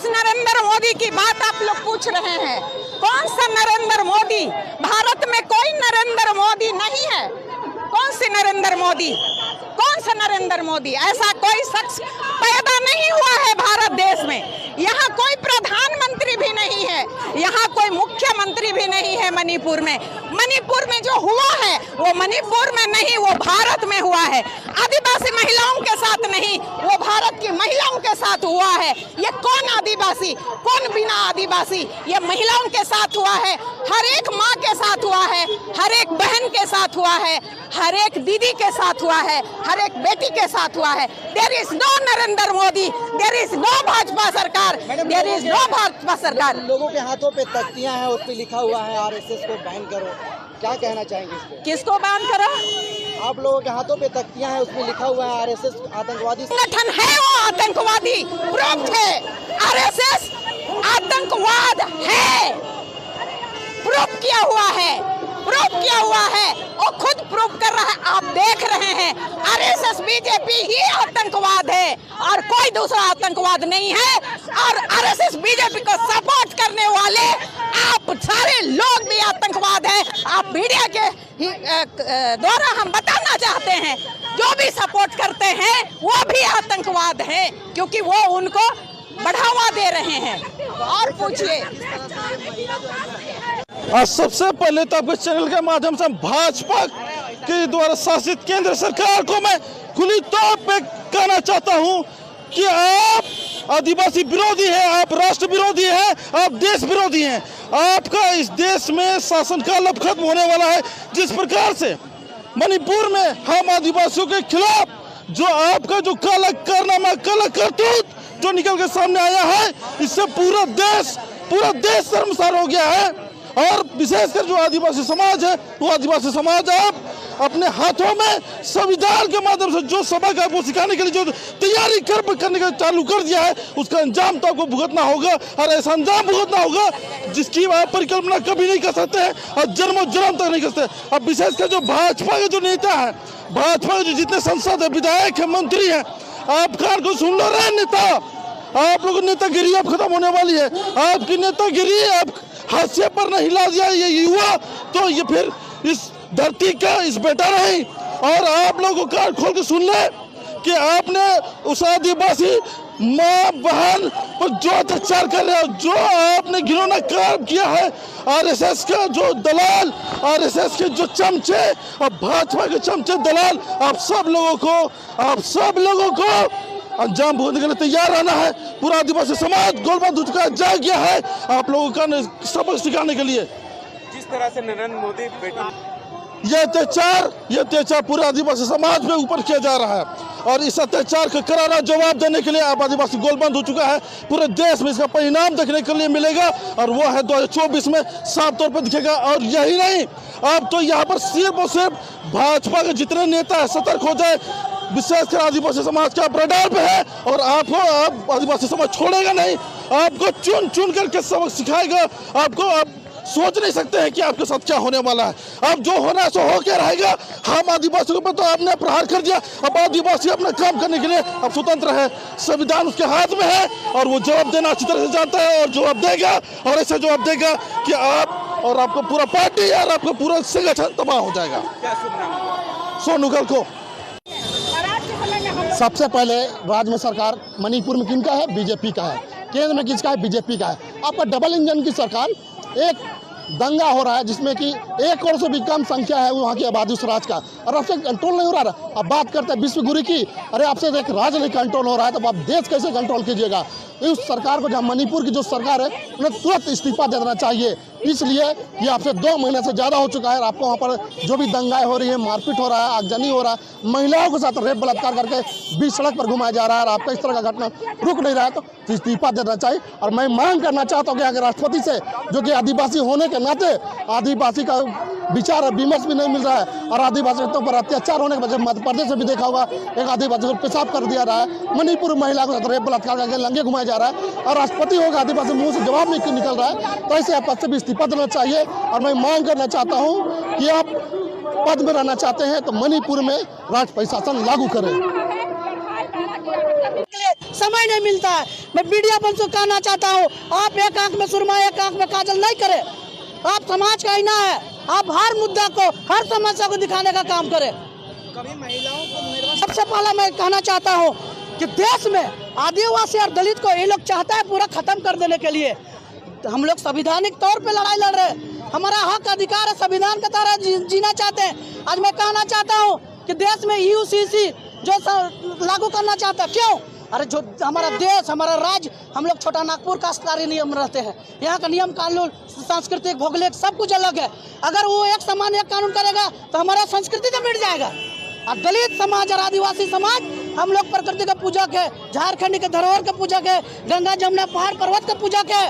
नरेंद्र मोदी की बात आप लोग पूछ रहे हैं? कौन सा नरेंद्र मोदी? भारत में कोई नरेंद्र मोदी नहीं है। कौन सी नरेंद्र मोदी? कौन सा नरेंद्र मोदी? ऐसा कोई शख्स पैदा नहीं हुआ है भारत देश में। यहाँ कोई प्रधानमंत्री भी नहीं है, यहाँ कोई मुख्यमंत्री भी नहीं है। मणिपुर में जो हुआ है वो मणिपुर में नहीं, वो भारत में हुआ है। आदिवासी महिलाओं के साथ नहीं, वो भारत की महिलाओं के साथ हुआ है। ये कौन आदिवासी, कौन बिना आदिवासी? ये महिलाओं के साथ हुआ है, हर एक माँ के साथ हुआ है, हर एक बहन के साथ हुआ है, हर एक दीदी के साथ हुआ है, हर एक बेटी के साथ हुआ है। There is no Narendra Modi, there is no Bhajpa सरकार, देयर इज नो भाजपा सरकार। लोगों के हाथों पे तख्तियां हैं, उस पे लिखा हुआ है आरएसएस को बैन करो, क्या कहना चाहेंगे इस पे? किसको बैन करो? आप लोगों के हाथों पे तख्तियां हैं, उसमें लिखा हुआ है आरएसएस आतंकवादी संगठन है। वो आतंकवादी प्रूफ है। आरएसएस आतंकवाद है, प्रूफ किया हुआ है, प्रूफ किया हुआ है, और खुद प्रूफ कर रहा है। आप देख रहे हैं आरएसएस बीजेपी ही आतंकवाद है और कोई दूसरा आतंकवाद नहीं है। और आरएसएस बीजेपी को सपोर्ट करने वाले आप सारे लोग भी आतंकवाद है। आप मीडिया के द्वारा हम बताना चाहते हैं, जो भी सपोर्ट करते हैं वो भी आतंकवाद है, क्योंकि वो उनको बढ़ावा दे रहे हैं। और पूछिए। सबसे पहले तो आपके चैनल के माध्यम से भाजपा के द्वारा शासित केंद्र सरकार को मैं खुली तौर पे कहना चाहता हूं कि आप आदिवासी विरोधी हैं, आप राष्ट्र विरोधी हैं, आप देश विरोधी हैं। आपका इस देश में शासन काल अब खत्म होने वाला है। जिस प्रकार से मणिपुर में हम आदिवासियों के खिलाफ जो आपका जो काला कारनामा, काला करतूत जो निकल के सामने आया है, इससे पूरा देश शर्मसार हो गया है। और विशेषकर जो आदिवासी समाज है, वो आदिवासी समाज आप अपने हाथों में संविधान के माध्यम से जो सबक है वो सिखाने के लिए जो तैयारी करने का चालू कर दिया है, उसका अंजाम तो आपको भुगतना होगा। और ऐसा अंजाम भुगतना होगा जिसकी आप परिकल्पना कभी नहीं कर सकते हैं और जन्मों जन्म तक नहीं कर सकते। अब विशेषकर जो भाजपा के जो नेता है, भाजपा के जो जितने सांसद है, विधायक है, मंत्री है, आप कान को सुन लो रहे नेता, आप लोगों की नेतागिरी अब खत्म होने वाली है। आपकी नेतागिरी अब हाशिए पर नहीं ला दिया ये युवा, तो ये फिर इस धरती का इस बेटा नहीं। और आप लोगों को कान खोल के सुन ले कि आपने उस आदिवासी माँ बहन पर जो अत्याचार कर रहे हो, जो आपने घिनौना काम किया है, आरएसएस का जो दलाल, आरएसएस के जो चमचे और भाजपा के चमचे दलाल, आप सब लोगों को अंजाम भुगतने के लिए तैयार रहना है। पूरा आदिवासी समाज गोलबांध उठ कर जा गया है आप लोगों का सबक सिखाने के लिए। जिस तरह से नरेंद्र मोदी ये अत्याचार पूरे आदिवासी समाज में ऊपर किया जा रहा है, और इस अत्याचार का करारा जवाब देने के लिए आप आदिवासी गोलबांध हो चुका है। पूरे देश में इसका परिणाम देखने के लिए मिलेगा, और वो है 2024 में साफ तौर पर दिखेगा। और यही नहीं, अब तो यहाँ पर सिर्फ और सिर्फ भाजपा के जितने नेता है सतर्क हो जाए, विशेषकर आदिवासी समाज के आप रडार पे है, और आपको आदिवासी समाज छोड़ेगा नहीं, आपको चुन चुन करके सबक सिखाएगा। आपको आप सोच नहीं सकते हैं कि आपके साथ क्या होने वाला है। अब जो होना है सो हो क्या रहेगा। हम आदिवासियों पर तो आपने प्रहार कर दिया, अब आदिवासी अपना काम करने के लिए अब स्वतंत्र है, संविधान उसके हाथ में है, और वो जवाब देना अच्छी तरह से जानता है, और जवाब देगा, और ऐसा जवाब देगा कि आप और आपको पूरा पार्टी और आपका पूरा संगठन तबाह हो जाएगा। सोनू गल को सबसे पहले राज्य में सरकार मणिपुर में किनका है? बीजेपी का है। केंद्र में किसका है? बीजेपी का है। आपका डबल इंजन की सरकार, एक दंगा हो रहा है जिसमें कि 1 करोड़ से भी कम संख्या है वहाँ की आबादी उस राज्य का, और आपसे कंट्रोल नहीं हो रहा है। अब बात करते हैं विश्व गुरु की, अरे आपसे एक राज्य नहीं कंट्रोल हो रहा है तो आप देश कैसे कंट्रोल कीजिएगा? उस सरकार को, जहाँ मणिपुर की जो सरकार है, उन्हें तुरंत इस्तीफा दे देना चाहिए। इसलिए ये आपसे 2 महीने से ज़्यादा हो चुका है। आपको वहाँ पर जो भी दंगाएं हो रही है, मारपीट हो रहा है, आगजनी हो रहा है, महिलाओं के साथ रेप बलात्कार करके बीच सड़क पर घुमाया जा रहा है, और आपका इस तरह का घटना रुक नहीं रहा है, तो इस्तीफा देना चाहिए। और मैं मांग करना चाहता हूँ कि अगर राष्ट्रपति से, जो कि आदिवासी होने के नाते आदिवासी का विचार विमर्श भी नहीं मिल रहा है, और आदिवासियों पर अत्याचार होने के वजह मध्य प्रदेश में भी देखा होगा, एक आदिवासी को पेशाब कर दिया रहा है, मणिपुर महिला को रेप बलात्कार करके लंगे घुमाया जा रहा है, और राष्ट्रपति होगा आदिवासी मुंह से जवाब नहीं निकल रहा है, तो ऐसे पद से भी इस्तीफा देना चाहिए। और मैं मांग करना चाहता हूं कि आप पद में रहना चाहते हैं तो मणिपुर में राजशाही शासन लागू करें। समय नहीं मिलता है। मैं मीडिया बंद से कहना चाहता हूँ, आप एक आंख में सुरमा एक आंख में काजल नहीं करें। आप समाज का आईना है, आप हर मुद्दा को हर समस्या को दिखाने का काम करें। कभी महिलाओं को सबसे पहला मैं कहना चाहता हूँ कि देश में आदिवासी और दलित को ये लोग चाहता है पूरा खत्म कर देने के लिए। हम लोग संवैधानिक तौर पे लड़ाई लड़ रहे हैं, हमारा हक अधिकार है, संविधान के तरह जीना चाहते हैं। आज मैं कहना चाहता हूँ कि देश में यूसीसी जो लागू करना चाहता है, क्यों? अरे जो हमारा देश हमारा राज्य, हम लोग छोटा नागपुर का कास्टकारी नियम रहते हैं। यहाँ का नियम कानून सांस्कृतिक भौगोलिक सब कुछ अलग है। अगर वो एक समान एक कानून करेगा तो हमारा संस्कृति तो मिट जाएगा। और दलित समाज और आदिवासी समाज हम लोग प्रकृति का पूजक है, झारखंड के धरोहर के पूजक है, गंगा जमुना पहाड़ पर्वत के पूजक है।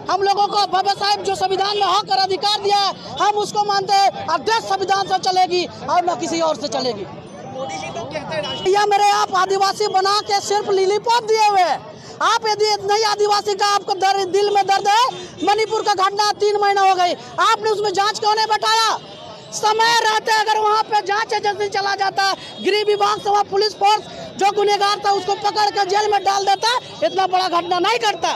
हम लोगों को बाबा साहब जो संविधान में हक और अधिकार दिया है, हम उसको मानते हैं और देश संविधान से चलेगी और न किसी और से चलेगी। मोदी जी तो कहते हैं या मेरे आप आदिवासी बना के सिर्फ लिलीपॉप दिए हुए हैं। आप यदि नहीं आदिवासी का आपको दिल में दर्द है, मणिपुर का घटना 3 महीना हो गई, आपने उसमें जांच क्यों नहीं बैठाया? समय रहते अगर वहाँ पे जांच एजेंसी चला जाता, गृह विभाग से वहाँ पुलिस फोर्स जो गुनहगार था उसको पकड़ कर जेल में डाल देता, इतना बड़ा घटना नहीं करता।